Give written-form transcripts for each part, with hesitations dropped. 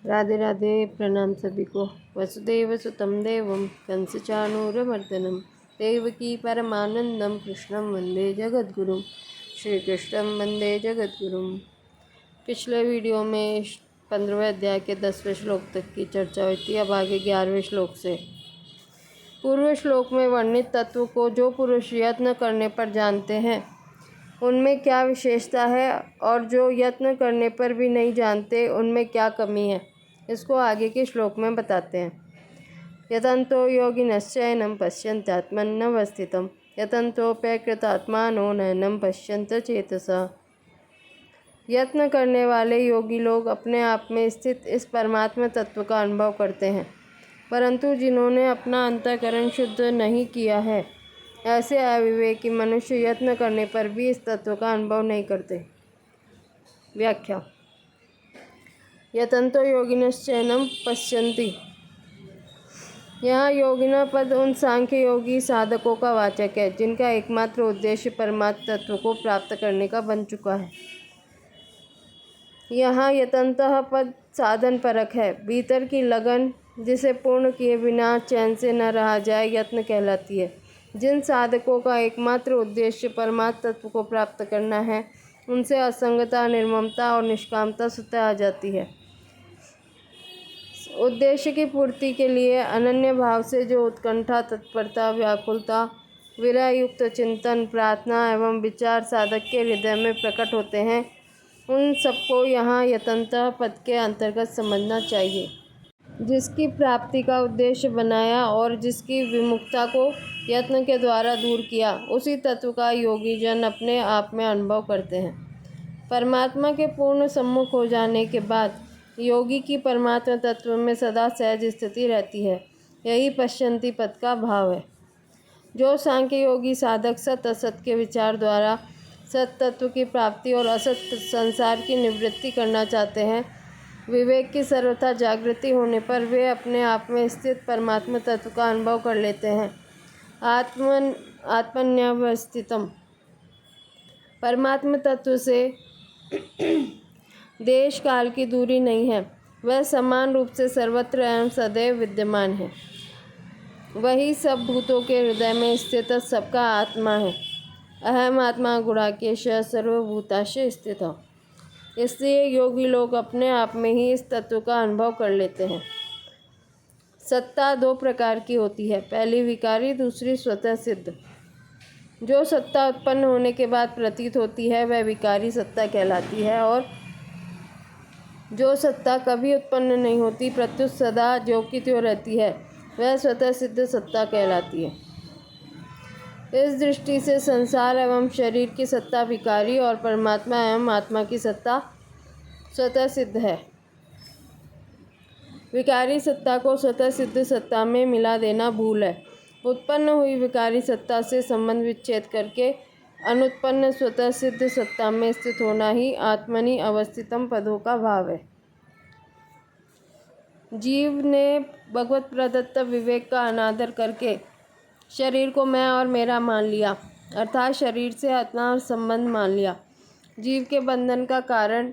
राधे राधे। प्रणाम सभी को। वसुदेव सुतम देवम कंसचाणूरमर्दनम देवकी परमानंदम कृष्णम वंदे जगद्गुरुम। श्री कृष्णम वंदे जगद्गुरुम। पिछले वीडियो में 15वें अध्याय के 10वें श्लोक तक की चर्चा हुई थी। अब आगे 11वें श्लोक से। पूर्व श्लोक में वर्णित तत्व को जो पुरुष यत्न करने पर जानते हैं उनमें क्या विशेषता है और जो यत्न करने पर भी नहीं जानते उनमें क्या कमी है, इसको आगे के श्लोक में बताते हैं। यतन्तो योगिनश्चैनं पश्यन्त्यात्मन्यवस्थितं यतन्तोऽप्यकृतात्मानो नैनं पश्यन्त चेतसा। यत्न करने वाले योगी लोग अपने आप में स्थित इस परमात्मा तत्व का अनुभव करते हैं, परंतु जिन्होंने अपना अंतःकरण शुद्ध नहीं किया है ऐसे अविवेकी मनुष्य यत्न करने पर भी इस तत्व का अनुभव नहीं करते। व्याख्या। यतन्तो योगिनश्चैनं पश्यन्ति। यहाँ योगिना पद उन सांख्य योगी साधकों का वाचक है जिनका एकमात्र उद्देश्य परमात्म तत्व को प्राप्त करने का बन चुका है। यहाँ यतन्तः पद साधन परक है। भीतर की लगन जिसे पूर्ण किए बिना चैन से न रहा जाए यत्न कहलाती है। जिन साधकों का एकमात्र उद्देश्य परमात्म तत्व को प्राप्त करना है उनसे असंगता, निर्ममता और निष्कामता स्वतः आ जाती है। उद्देश्य की पूर्ति के लिए अनन्य भाव से जो उत्कंठा, तत्परता, व्याकुलता, विरह युक्त चिंतन, प्रार्थना एवं विचार साधक के हृदय में प्रकट होते हैं उन सबको यहाँ यतन्तः पद के अंतर्गत समझना चाहिए। जिसकी प्राप्ति का उद्देश्य बनाया और जिसकी विमुखता को यत्न के द्वारा दूर किया उसी तत्व का योगी जन अपने आप में अनुभव करते हैं। परमात्मा के पूर्ण सम्मुख हो जाने के बाद योगी की परमात्मा तत्व में सदा सहज स्थिति रहती है। यही पश्यन्ति पद का भाव है। जो सांख्य योगी साधक सत असत के विचार द्वारा सत तत्व की प्राप्ति और असत संसार की निवृत्ति करना चाहते हैं, विवेक की सर्वथा जागृति होने पर वे अपने आप में स्थित परमात्मा तत्व का अनुभव कर लेते हैं। आत्मन्यवस्थितम। परमात्मा तत्व से देश काल की दूरी नहीं है, वह समान रूप से सर्वत्र एवं सदैव विद्यमान है। वही सब भूतों के हृदय में स्थित सबका आत्मा है। अहम आत्मा गुणाकेश सर्वभूताश स्थित। इसलिए योगी लोग अपने आप में ही इस तत्व का अनुभव कर लेते हैं। सत्ता दो प्रकार की होती है, पहली विकारी, दूसरी स्वतः सिद्ध। जो सत्ता उत्पन्न होने के बाद प्रतीत होती है वह विकारी सत्ता कहलाती है और जो सत्ता कभी उत्पन्न नहीं होती प्रत्युत सदा ज्यों की त्यों रहती है वह स्वतः सिद्ध सत्ता कहलाती है। इस दृष्टि से संसार एवं शरीर की सत्ता विकारी और परमात्मा एवं आत्मा की सत्ता स्वतः सिद्ध है। विकारी सत्ता को स्वतः सिद्ध सत्ता में मिला देना भूल है। उत्पन्न हुई विकारी सत्ता से संबंध विच्छेद करके अनुत्पन्न स्वतः सिद्ध सत्ता में स्थित होना ही आत्मनि अवस्थितम पदों का भाव है। जीव ने भगवत प्रदत्त विवेक का अनादर करके शरीर को मैं और मेरा मान लिया, अर्थात शरीर से अपना संबंध मान लिया। जीव के बंधन का कारण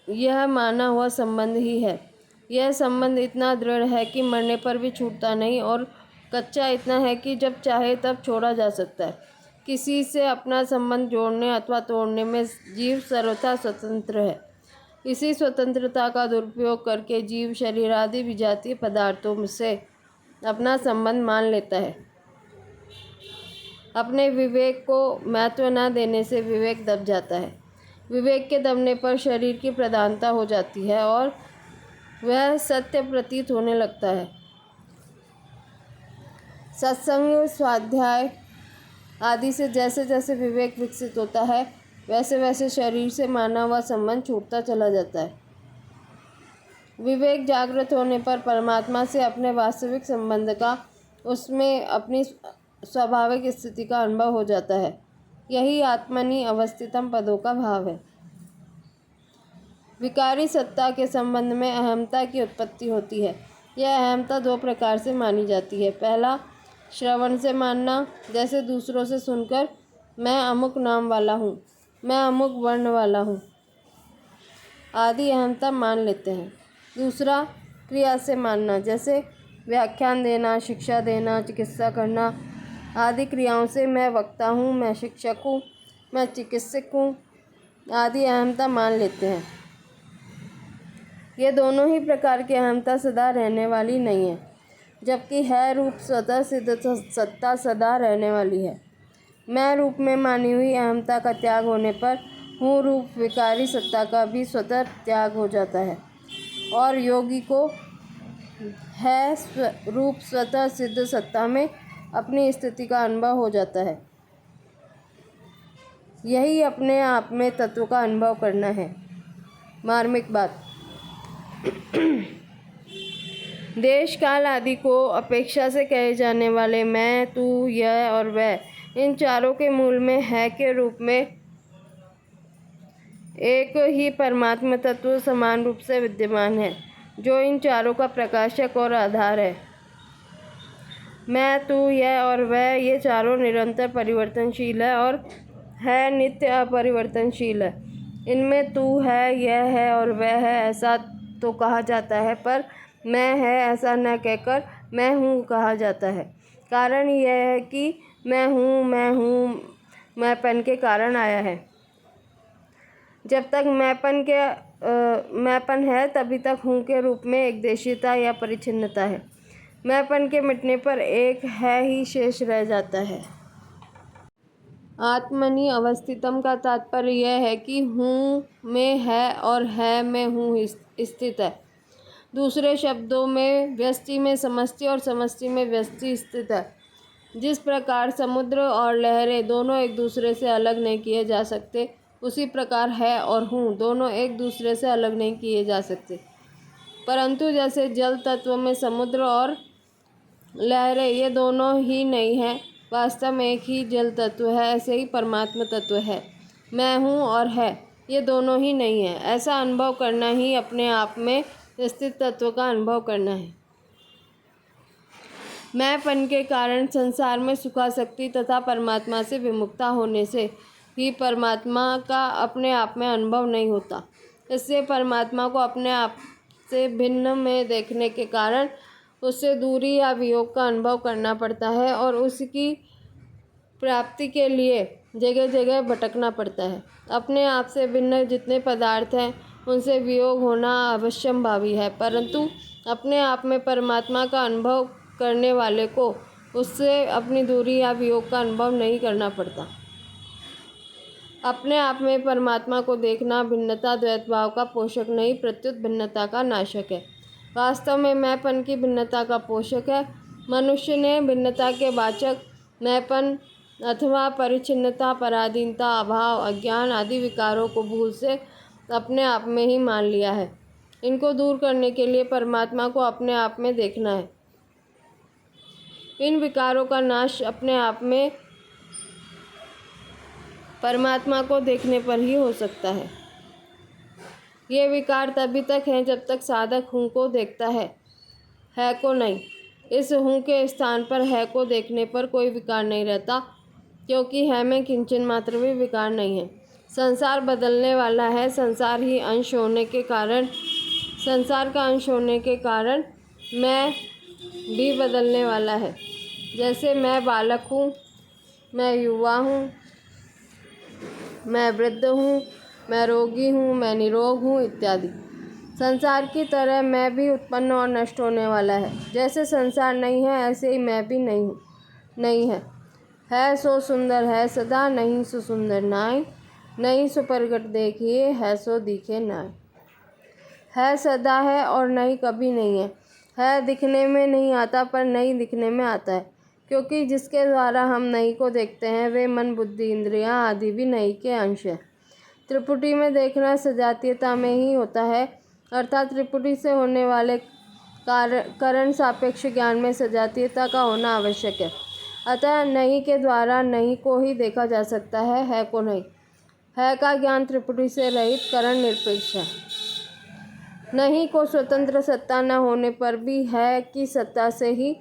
यह माना हुआ संबंध ही है। यह संबंध इतना दृढ़ है कि मरने पर भी छूटता नहीं और कच्चा इतना है कि जब चाहे तब छोड़ा जा सकता है। किसी से अपना संबंध जोड़ने अथवा तोड़ने में जीव सर्वथा स्वतंत्र है। इसी स्वतंत्रता का दुरुपयोग करके जीव शरीर आदि विजातीय पदार्थों से अपना संबंध मान लेता है। अपने विवेक को महत्व न देने से विवेक दब जाता है। विवेक के दबने पर शरीर की प्रधानता हो जाती है और वह सत्य प्रतीत होने लगता है। सत्संग, स्वाध्याय आदि से जैसे जैसे विवेक विकसित होता है वैसे वैसे शरीर से माना हुआ संबंध छूटता चला जाता है। विवेक जागृत होने पर परमात्मा से अपने वास्तविक संबंध का, उसमें अपनी स्वाभाविक स्थिति का अनुभव हो जाता है। यही आत्मनि अवस्थितम पदों का भाव है। विकारी सत्ता के संबंध में अहमता की उत्पत्ति होती है। यह अहमता दो प्रकार से मानी जाती है। पहला, श्रवण से मानना, जैसे दूसरों से सुनकर मैं अमुक नाम वाला हूँ, मैं अमुक वर्ण वाला हूँ, आदि अहंता मान लेते हैं। दूसरा, क्रिया से मानना, जैसे व्याख्यान देना, शिक्षा देना, चिकित्सा करना आदि क्रियाओं से मैं वक्ता हूँ, मैं शिक्षक हूँ, मैं चिकित्सक हूँ आदि अहंता मान लेते हैं। ये दोनों ही प्रकार की अहंता सदा रहने वाली नहीं है, जबकि है रूप स्वतः सिद्ध सत्ता सदा रहने वाली है। मैं रूप में मानी हुई अहंता का त्याग होने पर हूँ रूप विकारी सत्ता का भी स्वतः त्याग हो जाता है और योगी को है रूप स्वतः सिद्ध सत्ता में अपनी स्थिति का अनुभव हो जाता है। यही अपने आप में तत्व का अनुभव करना है। मार्मिक बात, देश काल आदि को अपेक्षा से कहे जाने वाले मैं, तू, यह और वह, इन चारों के मूल में है के रूप में एक ही परमात्मा तत्व समान रूप से विद्यमान है, जो इन चारों का प्रकाशक और आधार है। मैं, तू, यह और वह, ये चारों निरंतर परिवर्तनशील है और है नित्य अपरिवर्तनशील है। इनमें तू है, यह है और वह है ऐसा तो कहा जाता है, पर मैं है ऐसा न कहकर मैं हूँ कहा जाता है। कारण यह है कि मैं हूँ मैंपन के कारण आया है। जब तक मैंपन है तभी तक हूँ के रूप में एकदेशीयता या परिच्छिन्नता है। मैंपन के मिटने पर एक है ही शेष रह जाता है। आत्मनि अवस्थितम का तात्पर्य यह है कि हूँ में है और है में हूँ स्थित है। दूसरे शब्दों में व्यष्टि में समष्टि और समष्टि में व्यष्टि स्थित है। जिस प्रकार समुद्र और लहरें दोनों एक दूसरे से अलग नहीं किए जा सकते, उसी प्रकार है और हूँ दोनों एक दूसरे से अलग नहीं किए जा सकते। परंतु जैसे जल तत्व में समुद्र और लहरें ये दोनों ही नहीं है, वास्तव में एक ही जल तत्व है, ऐसे ही परमात्मा तत्व है। मैं हूँ और है ये दोनों ही नहीं है, ऐसा अनुभव करना ही अपने आप में स्थित तत्व का अनुभव करना है। मैंपन के कारण संसार में सुखासक्ति तथा परमात्मा से विमुखता होने से ही परमात्मा का अपने आप में अनुभव नहीं होता। इससे परमात्मा को अपने आप से भिन्न में देखने के कारण उससे दूरी या वियोग का अनुभव करना पड़ता है और उसकी प्राप्ति के लिए जगह जगह भटकना पड़ता है। अपने आप से भिन्न जितने पदार्थ हैं उनसे वियोग होना अवश्यंभावी है, परंतु अपने आप में परमात्मा का अनुभव करने वाले को उससे अपनी दूरी या वियोग का अनुभव नहीं करना पड़ता। अपने आप में परमात्मा को देखना भिन्नता द्वैत भाव का पोषक नहीं, प्रत्युत भिन्नता का नाशक है। वास्तव में मैंपन की भिन्नता का पोषक है। मनुष्य ने भिन्नता के वाचक मैंपन अथवा परिच्छिन्नता, पराधीनता, अभाव, अज्ञान आदि विकारों को भूल से अपने आप में ही मान लिया है। इनको दूर करने के लिए परमात्मा को अपने आप में देखना है। इन विकारों का नाश अपने आप में परमात्मा को देखने पर ही हो सकता है। ये विकार तभी तक हैं जब तक साधक हूँ को देखता है को नहीं। इस हूँ के स्थान पर है को देखने पर कोई विकार नहीं रहता, क्योंकि है में किंचन मात्र भी विकार नहीं है। संसार बदलने वाला है, संसार का अंश होने के कारण मैं भी बदलने वाला है। जैसे मैं बालक हूँ, मैं युवा हूँ, मैं वृद्ध हूँ, मैं रोगी हूँ, मैं निरोग हूँ इत्यादि। संसार की तरह मैं भी उत्पन्न और नष्ट होने वाला है। जैसे संसार नहीं है ऐसे ही मैं भी नहीं है सो सुंदर है सदा, नहीं सो सुंदर नाय, नहीं सो प्रगट देखिए, है सो दिखे नाय। है सदा है और नहीं कभी नहीं है दिखने में नहीं आता पर नहीं दिखने में आता है, क्योंकि जिसके द्वारा हम नहीं को देखते हैं वे मन, बुद्धि, इंद्रियां आदि भी नहीं के अंश है। त्रिपुटी में देखना सजातीयता में ही होता है, अर्थात त्रिपुटी से होने वाले करण सापेक्ष ज्ञान में सजातीयता का होना आवश्यक है। अतः नहीं के द्वारा नहीं को ही देखा जा सकता है को नहीं। है का ज्ञान त्रिपुटी से रहित करण निरपेक्ष है। नहीं को स्वतंत्र सत्ता न होने पर भी है की सत्ता से ही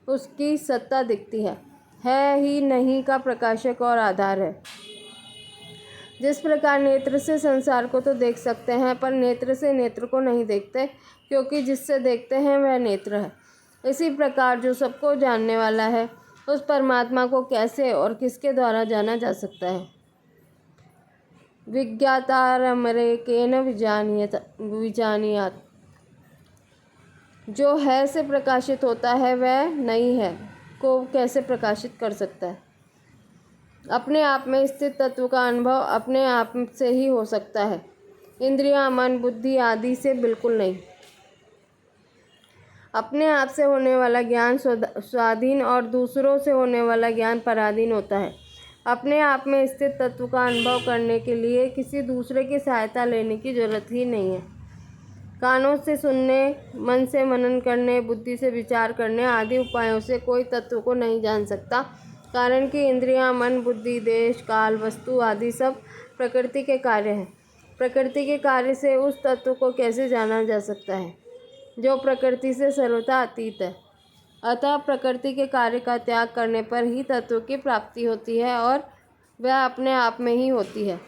उसकी सत्ता दिखती है ही नहीं का प्रकाशक और आधार है। जिस प्रकार नेत्र से संसार को तो देख सकते हैं, पर नेत्र से नेत्र को नहीं देखते, क्योंकि जिससे देखते हैं वह नेत्र है। इसी प्रकार जो सबको जानने वाला है, उस परमात्मा को कैसे और किसके द्वारा जाना जा सकता है? विज्ञातारमरे केन विजानीयात्। जो है से प्रकाशित होता है वह नहीं है को कैसे प्रकाशित कर सकता है? अपने आप में स्थित तत्व का अनुभव अपने आप से ही हो सकता है, इंद्रियां, मन, बुद्धि आदि से बिल्कुल नहीं। अपने आप से होने वाला ज्ञान स्वाधीन और दूसरों से होने वाला ज्ञान पराधीन होता है। अपने आप में स्थित तत्व का अनुभव करने के लिए किसी दूसरे की सहायता लेने की जरूरत ही नहीं है। कानों से सुनने, मन से मनन करने, बुद्धि से विचार करने आदि उपायों से कोई तत्व को नहीं जान सकता, कारण कि इंद्रियां, मन, बुद्धि, देश, काल, वस्तु आदि सब प्रकृति के कार्य हैं। प्रकृति के कार्य से उस तत्व को कैसे जाना जा सकता है जो प्रकृति से सर्वथा अतीत है? अतः प्रकृति के कार्य का त्याग करने पर ही तत्व की प्राप्ति होती है और वह अपने आप में ही होती है।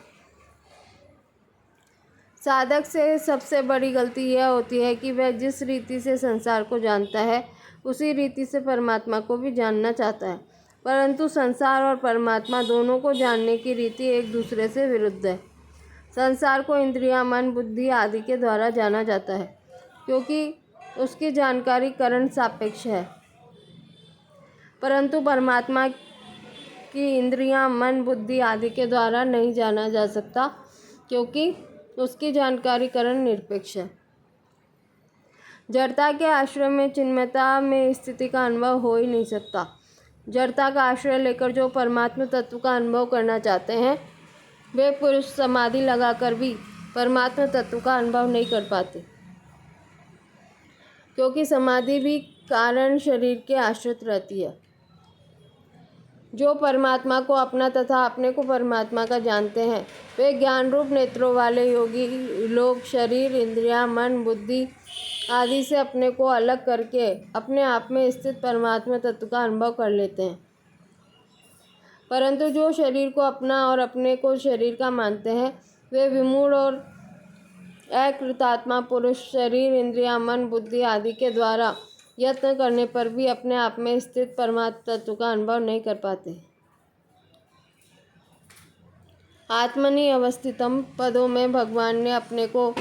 साधक से सबसे बड़ी गलती यह होती है कि वह जिस रीति से संसार को जानता है, उसी रीति से परमात्मा को भी जानना चाहता है, परंतु संसार और परमात्मा दोनों को जानने की रीति एक दूसरे से विरुद्ध है। संसार को इंद्रियां, मन, बुद्धि आदि के द्वारा जाना जाता है, क्योंकि उसकी जानकारी करण सापेक्ष है, परंतु परमात्मा की इंद्रियां, मन, बुद्धि आदि के द्वारा नहीं जाना जा सकता, क्योंकि उसकी जानकारी करण निरपेक्ष है। जड़ता के आश्रय में चिन्मयता में स्थिति का अनुभव हो ही नहीं सकता। जड़ता का आश्रय लेकर जो परमात्मा तत्व का अनुभव करना चाहते हैं, वे पुरुष समाधि लगाकर भी परमात्मा तत्व का अनुभव नहीं कर पाते, क्योंकि समाधि भी कारण शरीर के आश्रित रहती है। जो परमात्मा को अपना तथा अपने को परमात्मा का जानते हैं, वे ज्ञान रूप नेत्रों वाले योगी लोग शरीर, इंद्रियां, मन, बुद्धि आदि से अपने को अलग करके अपने आप में स्थित परमात्मा तत्व का अनुभव कर लेते हैं। परंतु जो शरीर को अपना और अपने को शरीर का मानते हैं, वे विमूढ़ और अकृतात्मा पुरुष शरीर, इंद्रियां, मन, बुद्धि आदि के द्वारा यत्न करने पर भी अपने आप में स्थित परमात्मा तत्व का अनुभव नहीं कर पाते। आत्मनि अवस्थितम पदों में भगवान ने अपने को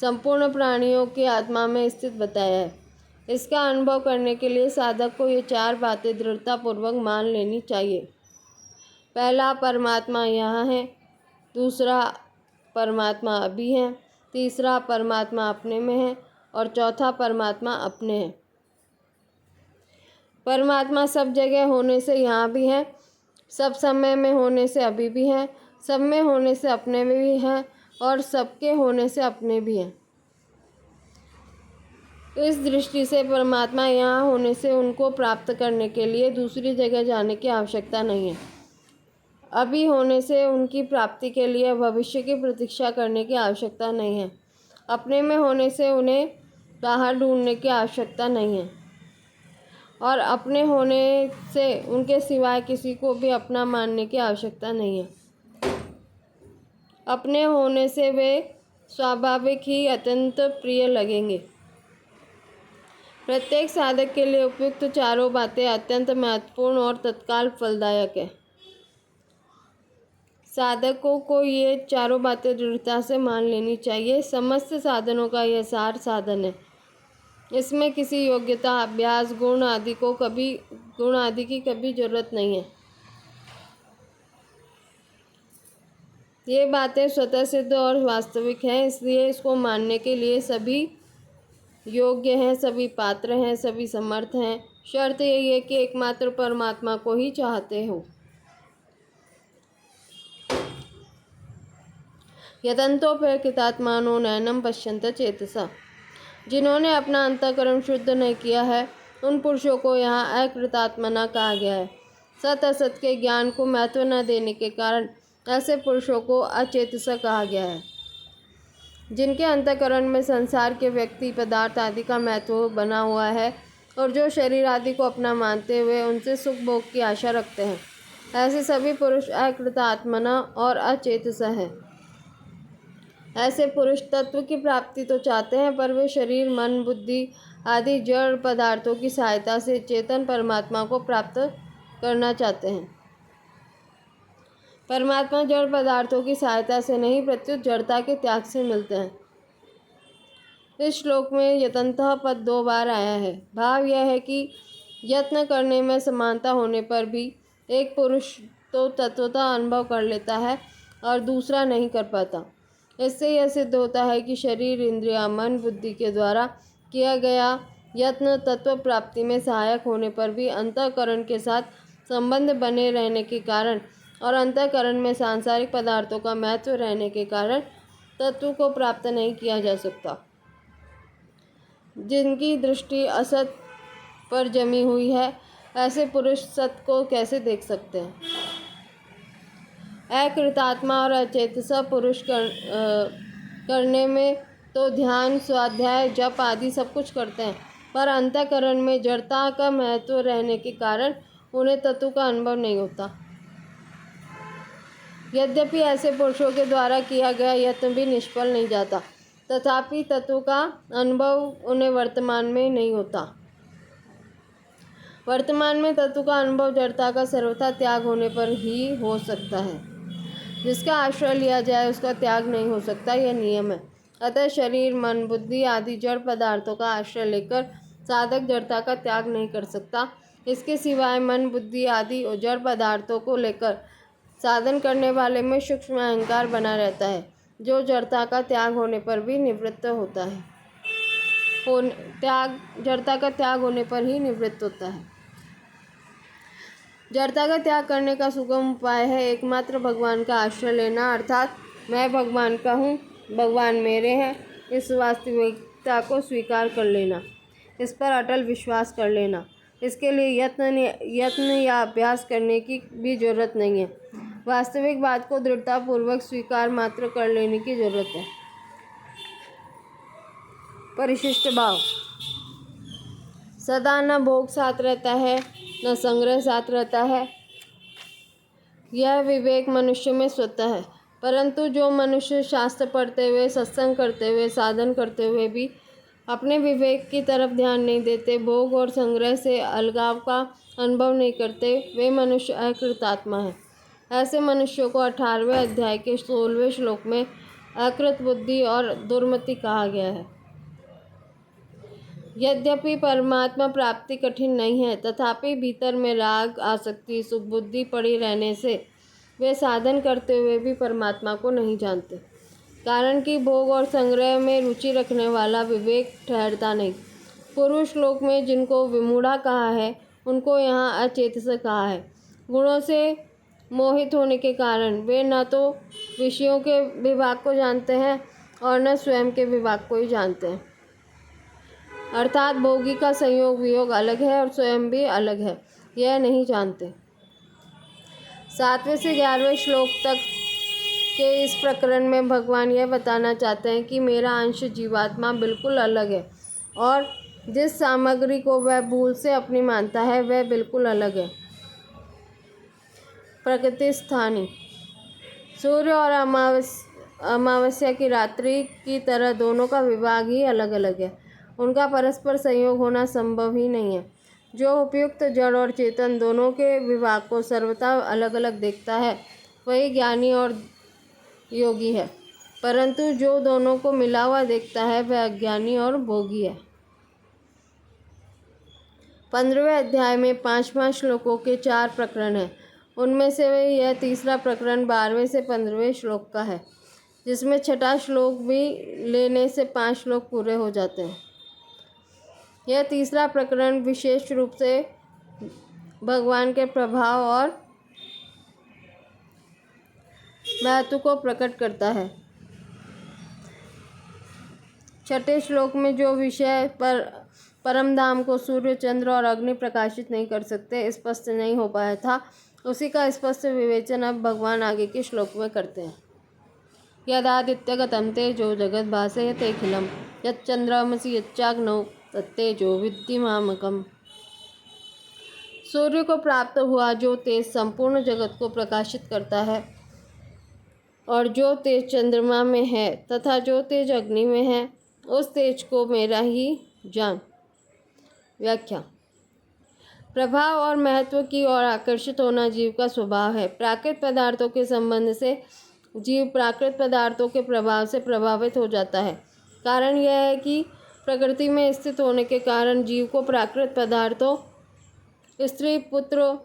संपूर्ण प्राणियों की आत्मा में स्थित बताया है। इसका अनुभव करने के लिए साधक को ये 4 बातें दृढ़तापूर्वक मान लेनी चाहिए। पहला, परमात्मा यहाँ है। दूसरा, परमात्मा अभी है। तीसरा, परमात्मा अपने में है। और चौथा, परमात्मा अपने है। परमात्मा सब जगह होने से यहाँ भी है, सब समय में होने से अभी भी है, सब में होने से अपने में भी है और सबके होने से अपने भी है। इस दृष्टि से परमात्मा यहाँ होने से उनको प्राप्त करने के लिए दूसरी जगह जाने की आवश्यकता नहीं है। अभी होने से उनकी प्राप्ति के लिए भविष्य की प्रतीक्षा करने की आवश्यकता नहीं है। अपने में होने से उन्हें बाहर ढूंढने की आवश्यकता नहीं है और अपने होने से उनके सिवाय किसी को भी अपना मानने की आवश्यकता नहीं है। अपने होने से वे स्वाभाविक ही अत्यंत प्रिय लगेंगे। प्रत्येक साधक के लिए उपयुक्त 4 बातें अत्यंत महत्वपूर्ण और तत्काल फलदायक है। साधकों को ये 4 बातें दृढ़ता से मान लेनी चाहिए। समस्त साधनों का यह सार साधन है। इसमें किसी योग्यता, अभ्यास, गुण आदि की कभी जरूरत नहीं है। ये बातें स्वतः सिद्ध और वास्तविक हैं, इसलिए इसको मानने के लिए सभी योग्य हैं, सभी पात्र हैं, सभी समर्थ हैं। शर्त यही है कि एकमात्र परमात्मा को ही चाहते हो। यतन्तोऽप्यकृतात्मानो नैनं पश्यन्त चेतसा। जिन्होंने अपना अंतःकरण शुद्ध नहीं किया है, उन पुरुषों को यहाँ अकृतात्मना कहा गया है। सत असत के ज्ञान को महत्व न देने के कारण ऐसे पुरुषों को अचेतसा कहा गया है। जिनके अंतःकरण में संसार के व्यक्ति, पदार्थ आदि का महत्व बना हुआ है और जो शरीर आदि को अपना मानते हुए उनसे सुख भोग की आशा रखते हैं, ऐसे सभी पुरुष अकृतात्मना और अचेतसा हैं। ऐसे पुरुष तत्व की प्राप्ति तो चाहते हैं, पर वे शरीर, मन, बुद्धि आदि जड़ पदार्थों की सहायता से चेतन परमात्मा को प्राप्त करना चाहते हैं। परमात्मा जड़ पदार्थों की सहायता से नहीं, प्रत्युत जड़ता के त्याग से मिलते हैं। इस श्लोक में यतन्तः पद 2 बार आया है। भाव यह है कि यत्न करने में समानता होने पर भी एक पुरुष तो तत्वतः अनुभव कर लेता है और दूसरा नहीं कर पाता। इससे यह सिद्ध होता है कि शरीर, इंद्रिया, मन, बुद्धि के द्वारा किया गया यत्न तत्व प्राप्ति में सहायक होने पर भी अंतःकरण के साथ संबंध बने रहने के कारण और अंतःकरण में सांसारिक पदार्थों का महत्व रहने के कारण तत्व को प्राप्त नहीं किया जा सकता। जिनकी दृष्टि असत पर जमी हुई है, ऐसे पुरुष सत को कैसे देख सकते हैं। अकृतात्मा और अचेतसा पुरुष करने में तो ध्यान, स्वाध्याय, जप आदि सब कुछ करते हैं, पर अंतःकरण में जड़ता का महत्व रहने के कारण उन्हें तत्व का अनुभव नहीं होता। यद्यपि ऐसे पुरुषों के द्वारा किया गया यत्न भी निष्फल नहीं जाता, तथापि तत्व का अनुभव उन्हें वर्तमान में नहीं होता। वर्तमान में तत्व का अनुभव जड़ता का सर्वथा त्याग होने पर ही हो सकता है। जिसका आश्रय लिया जाए उसका त्याग नहीं हो सकता, यह नियम है। अतः शरीर, मन, बुद्धि आदि जड़ पदार्थों का आश्रय लेकर साधक जड़ता का त्याग नहीं कर सकता। इसके सिवाय मन, बुद्धि आदि जड़ पदार्थों को लेकर साधन करने वाले में सूक्ष्म अहंकार बना रहता है, जो जड़ता का त्याग होने पर भी निवृत्त होता है। जड़ता का त्याग होने पर ही निवृत्त होता है। जड़ता का त्याग करने का सुगम उपाय है एकमात्र भगवान का आश्रय लेना, अर्थात मैं भगवान का हूँ, भगवान मेरे हैं, इस वास्तविकता को स्वीकार कर लेना, इस पर अटल विश्वास कर लेना। इसके लिए यत्न या अभ्यास करने की भी जरूरत नहीं है। वास्तविक बात को दृढ़तापूर्वक स्वीकार मात्र कर लेने की जरूरत है। परिशिष्ट भाव। सदा न भोग साथ रहता है, न संग्रह साथ रहता है। यह विवेक मनुष्य में स्वतः है, परंतु जो मनुष्य शास्त्र पढ़ते हुए, सत्संग करते हुए, साधन करते हुए भी अपने विवेक की तरफ ध्यान नहीं देते, भोग और संग्रह से अलगाव का अनुभव नहीं करते, वे मनुष्य अकृतात्मा हैं। ऐसे मनुष्यों को 18वें अध्याय के 16वें श्लोक में अकृत बुद्धि और दुर्मति कहा गया है। यद्यपि परमात्मा प्राप्ति कठिन नहीं है, तथापि भीतर में राग, आसक्ति, सुबुद्धि पड़ी रहने से वे साधन करते हुए भी परमात्मा को नहीं जानते। कारण कि भोग और संग्रह में रुचि रखने वाला विवेक ठहरता नहीं। पूर्व श्लोक में जिनको विमूढ़ा कहा है, उनको यहाँ अचेतस कहा है। गुणों से मोहित होने के कारण वे न तो विषयों के विभाग को जानते हैं और न स्वयं के विभाग को ही जानते हैं। अर्थात भोगी का संयोग वियोग अलग है और स्वयं भी अलग है, यह नहीं जानते। 7वें से 11वें श्लोक तक के इस प्रकरण में भगवान यह बताना चाहते हैं कि मेरा अंश जीवात्मा बिल्कुल अलग है और जिस सामग्री को वह भूल से अपनी मानता है वह बिल्कुल अलग है। प्रकृति स्थानी। सूर्य और अमावस्या की रात्रि की तरह दोनों का विभाग ही अलग अलग है। उनका परस्पर संयोग होना संभव ही नहीं है। जो उपयुक्त जड़ और चेतन दोनों के विभाग को सर्वथा अलग अलग देखता है वही ज्ञानी और योगी है, परंतु जो दोनों को मिला हुआ देखता है वह अज्ञानी और भोगी है। 15वें अध्याय में 5 श्लोकों के 4 प्रकरण हैं। उनमें से यह तीसरा प्रकरण 12वें से 15वें श्लोक का है, जिसमें 6ठा श्लोक भी लेने से 5 श्लोक पूरे हो जाते हैं। यह तीसरा प्रकरण विशेष रूप से भगवान के प्रभाव और महत्व को प्रकट करता है। 6ठे श्लोक में जो विषय पर परम धाम को सूर्य, चंद्र और अग्नि प्रकाशित नहीं कर सकते, स्पष्ट नहीं हो पाया था, उसी का स्पष्ट विवेचन अब भगवान आगे के श्लोक में करते हैं। यदादित्यगतं तेजो जगद् भासयतेऽखिलं यच्चंद्रमसि यच्चाग्नौ तत्तेजो विद्धि मामकम्। सूर्य को प्राप्त हुआ जो तेज संपूर्ण जगत को प्रकाशित करता है, और जो तेज चंद्रमा में है तथा जो तेज अग्नि में है, उस तेज को मेरा ही जान। व्याख्या। प्रभाव और महत्व की ओर आकर्षित होना जीव का स्वभाव है। प्राकृत पदार्थों के संबंध से जीव प्राकृत पदार्थों के प्रभाव से प्रभावित हो जाता है। कारण यह है कि प्रकृति में स्थित होने के कारण जीव को प्राकृत पदार्थों, स्त्री, पुत्र,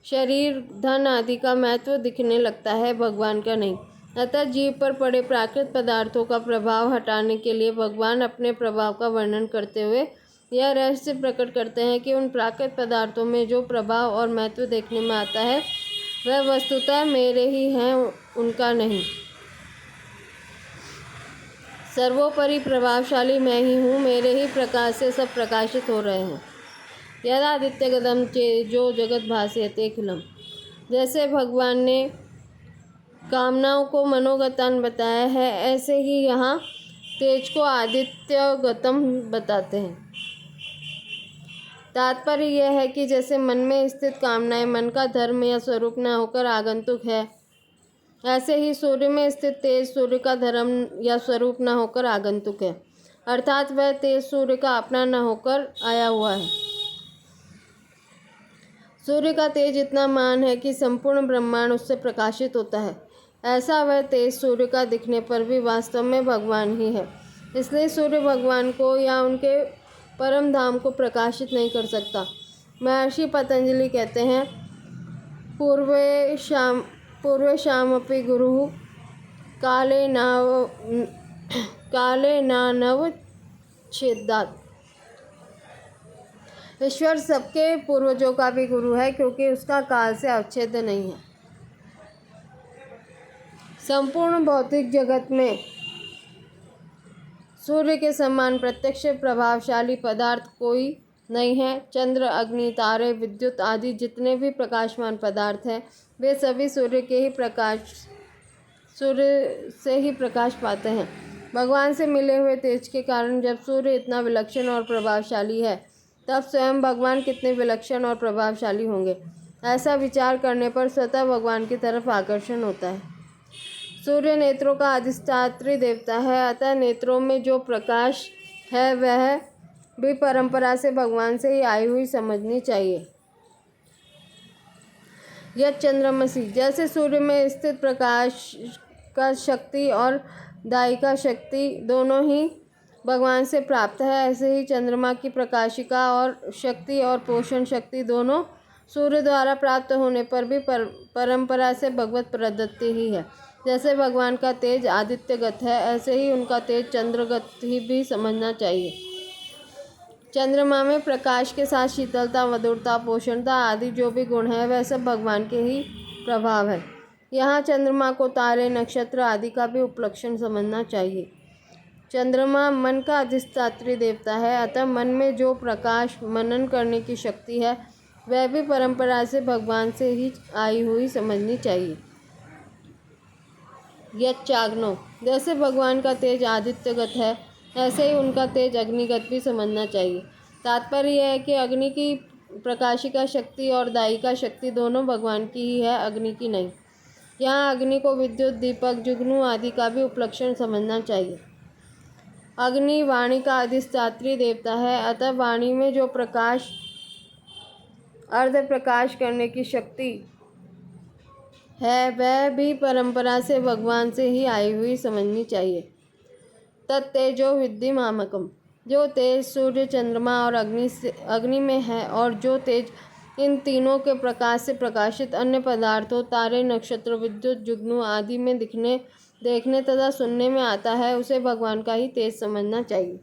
शरीर, धन आदि का महत्व दिखने लगता है, भगवान का नहीं। अतः जीव पर पड़े प्राकृत पदार्थों का प्रभाव हटाने के लिए भगवान अपने प्रभाव का वर्णन करते हुए यह रहस्य प्रकट करते हैं कि उन प्राकृत पदार्थों में जो प्रभाव और महत्व देखने में आता है वह वस्तुतः मेरे ही हैं, उनका नहीं। सर्वोपरि प्रभावशाली मैं ही हूँ, मेरे ही प्रकाश से सब प्रकाशित हो रहे हैं। यदादित्यगतम जो जगत भासयते खिलम। जैसे भगवान ने कामनाओं को मनोगतान बताया है, ऐसे ही यहाँ तेज को आदित्यगतम बताते हैं। तात्पर्य यह है कि जैसे मन में स्थित कामनाएं मन का धर्म या स्वरूप न होकर आगंतुक है, ऐसे ही सूर्य में स्थित तेज सूर्य का धर्म या स्वरूप न होकर आगंतुक है, अर्थात वह तेज सूर्य का अपना न होकर आया हुआ है। सूर्य का तेज इतना महान है कि संपूर्ण ब्रह्मांड उससे प्रकाशित होता है। ऐसा वह तेज सूर्य का दिखने पर भी वास्तव में भगवान ही है। इसलिए सूर्य भगवान को या उनके परम धाम को प्रकाशित नहीं कर सकता। महर्षि पतंजलि कहते हैं, पूर्वे शामपि गुरु काले नानव छेदात। ईश्वर सबके पूर्वजों का भी गुरु है, क्योंकि उसका काल से अवच्छेद नहीं है। संपूर्ण भौतिक जगत में सूर्य के समान प्रत्यक्ष प्रभावशाली पदार्थ कोई नहीं है। चंद्र, अग्नि, तारे, विद्युत आदि जितने भी प्रकाशमान पदार्थ हैं, वे सभी सूर्य से ही प्रकाश पाते हैं। भगवान से मिले हुए तेज के कारण जब सूर्य इतना विलक्षण और प्रभावशाली है, तब स्वयं भगवान कितने विलक्षण और प्रभावशाली होंगे। ऐसा विचार करने पर स्वतः भगवान की तरफ आकर्षण होता है। सूर्य नेत्रों का अधिष्ठात्री देवता है, अतः नेत्रों में जो प्रकाश है वह भी परंपरा से भगवान से ही आई हुई समझनी चाहिए। यह चंद्रमसी, जैसे सूर्य में स्थित प्रकाश का शक्ति और दायिका शक्ति दोनों ही भगवान से प्राप्त है, ऐसे ही चंद्रमा की प्रकाशिका और शक्ति और पोषण शक्ति दोनों सूर्य द्वारा प्राप्त होने पर भी परंपरा से भगवत प्रदत्ति ही है। जैसे भगवान का तेज आदित्यगत है, ऐसे ही उनका तेज चंद्रगत ही भी समझना चाहिए। चंद्रमा में प्रकाश के साथ शीतलता, मधुरता, पोषणता आदि जो भी गुण है वह सब भगवान के ही प्रभाव है। यहाँ चंद्रमा को तारे, नक्षत्र आदि का भी उपलक्षण समझना चाहिए। चंद्रमा मन का अधिष्ठात्री देवता है, अतः मन में जो प्रकाश मनन करने की शक्ति है वह भी परंपरा से भगवान से ही आई हुई समझनी चाहिए। यच्चाग्नो, जैसे भगवान का तेज आदित्यगत है, ऐसे ही उनका तेज अग्निगत भी समझना चाहिए। तात्पर्य यह है कि अग्नि की प्रकाशिका शक्ति और दायिका शक्ति दोनों भगवान की ही है, अग्नि की नहीं। यहाँ अग्नि को विद्युत, दीपक, जुगनू आदि का भी उपलक्षण समझना चाहिए। अग्नि वाणी का अधिष्ठात्री देवता है, अतः वाणी में जो प्रकाश अर्ध प्रकाश करने की शक्ति है वह भी परंपरा से भगवान से ही आई हुई समझनी चाहिए। तत्तेजो विद्धि मामकम, जो तेज सूर्य, चंद्रमा और अग्नि में है और जो तेज इन तीनों के प्रकाश से प्रकाशित अन्य पदार्थों, तारे, नक्षत्र, विद्युत, जुगनू आदि में देखने तथा सुनने में आता है, उसे भगवान का ही तेज समझना चाहिए।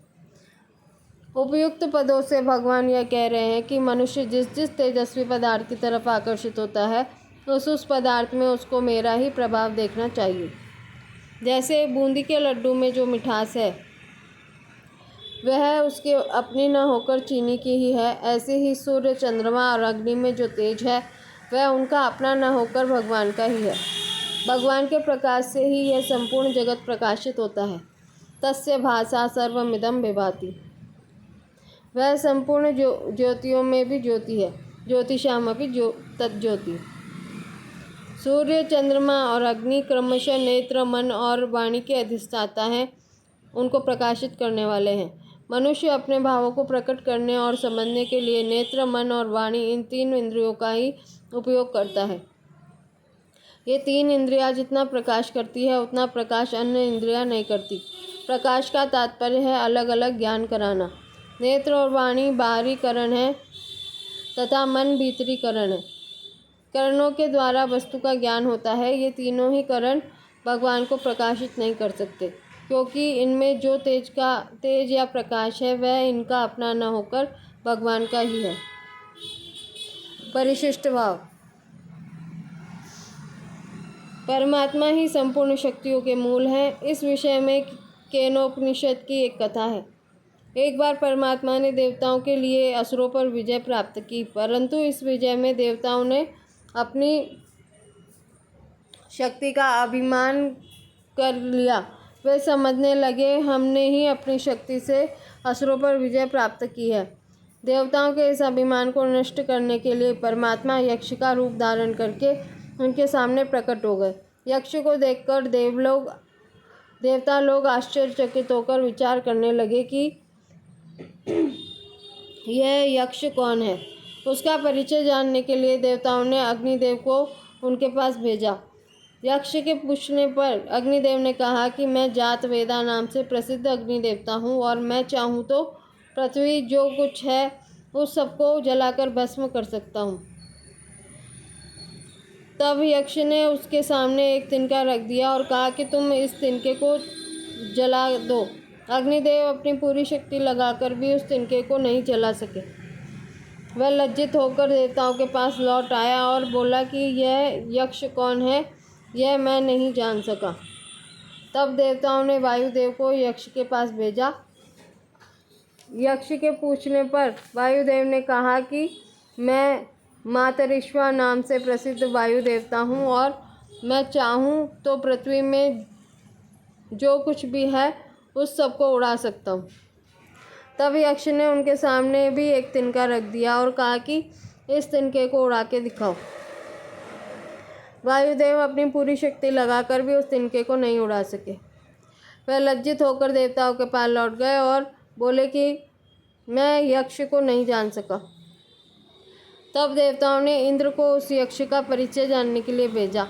उपयुक्त पदों से भगवान यह कह रहे हैं कि मनुष्य जिस जिस तेजस्वी पदार्थ की तरफ आकर्षित होता है, उस पदार्थ में उसको मेरा ही प्रभाव देखना चाहिए। जैसे बूंदी के लड्डू में जो मिठास है वह उसके अपनी न होकर चीनी की ही है, ऐसे ही सूर्य, चंद्रमा और अग्नि में जो तेज है वह उनका अपना न होकर भगवान का ही है। भगवान के प्रकाश से ही यह संपूर्ण जगत प्रकाशित होता है। तस्य भासा सर्वमिदं विभाति, वह संपूर्ण ज्योतियों में भी ज्योति है। ज्योतिषामपि तज्ज्योति। सूर्य, चंद्रमा और अग्नि क्रमशः नेत्र, मन और वाणी के अधिष्ठाता हैं, उनको प्रकाशित करने वाले हैं। मनुष्य अपने भावों को प्रकट करने और समझने के लिए नेत्र, मन और वाणी, इन 3 इंद्रियों का ही उपयोग करता है। ये 3 इंद्रियां जितना प्रकाश करती है उतना प्रकाश अन्य इंद्रियां नहीं करती। प्रकाश का तात्पर्य है अलग अलग ज्ञान कराना। नेत्र और वाणी बाहरी करण है तथा मन भीतरी करण है। करणों के द्वारा वस्तु का ज्ञान होता है। ये तीनों ही करण भगवान को प्रकाशित नहीं कर सकते, क्योंकि इनमें जो तेज या प्रकाश है वह इनका अपना न होकर भगवान का ही है। परिशिष्ट भाव। परमात्मा ही संपूर्ण शक्तियों के मूल है। इस विषय में केनोपनिषद की एक कथा है। एक बार परमात्मा ने देवताओं के लिए असुरों पर विजय प्राप्त की, परंतु इस विजय में देवताओं ने अपनी शक्ति का अभिमान कर लिया। वे समझने लगे हमने ही अपनी शक्ति से असुरों पर विजय प्राप्त की है। देवताओं के इस अभिमान को नष्ट करने के लिए परमात्मा यक्ष का रूप धारण करके उनके सामने प्रकट हो गए। यक्ष को देखकर देवता लोग आश्चर्यचकित होकर विचार करने लगे कि यह यक्ष कौन है। उसका परिचय जानने के लिए देवताओं ने अग्निदेव को उनके पास भेजा। यक्ष के पूछने पर अग्निदेव ने कहा कि मैं जातवेदा नाम से प्रसिद्ध अग्निदेवता हूँ और मैं चाहूँ तो पृथ्वी जो कुछ है उस सबको जलाकर भस्म कर सकता हूँ। तब यक्ष ने उसके सामने एक तिनका रख दिया और कहा कि तुम इस तिनके को जला दो। अग्निदेव अपनी पूरी शक्ति लगाकर भी उस तिनके को नहीं जला सके। वह लज्जित होकर देवताओं के पास लौट आया और बोला कि यह यक्ष कौन है, यह मैं नहीं जान सका। तब देवताओं ने वायुदेव को यक्ष के पास भेजा। यक्ष के पूछने पर वायुदेव ने कहा कि मैं मातरिश्वा नाम से प्रसिद्ध वायु देवता हूँ और मैं चाहूँ तो पृथ्वी में जो कुछ भी है उस सबको उड़ा सकता हूँ। तब यक्ष ने उनके सामने भी एक तिनका रख दिया और कहा कि इस तिनके को उड़ा के दिखाओ। वायुदेव अपनी पूरी शक्ति लगाकर भी उस तिनके को नहीं उड़ा सके। वह लज्जित होकर देवताओं के पास लौट गए और बोले कि मैं यक्ष को नहीं जान सका। तब देवताओं ने इंद्र को उस यक्ष का परिचय जानने के लिए भेजा,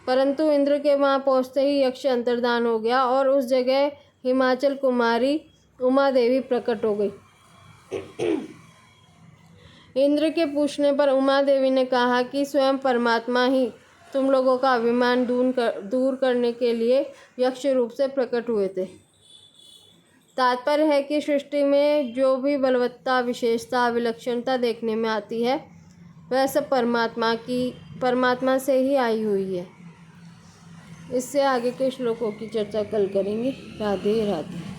परंतु इंद्र के वहाँ पहुँचते ही यक्ष अंतर्धान हो गया और उस जगह हिमाचल कुमारी उमा देवी प्रकट हो गई। इंद्र के पूछने पर उमा देवी ने कहा कि स्वयं परमात्मा ही तुम लोगों का अभिमान दूर करने के लिए यक्ष रूप से प्रकट हुए थे। तात्पर्य है कि सृष्टि में जो भी बलवत्ता, विशेषता, विलक्षणता देखने में आती है वह सब परमात्मा से ही आई हुई है। इससे आगे के श्लोकों की चर्चा कल करेंगे। राधे राधे।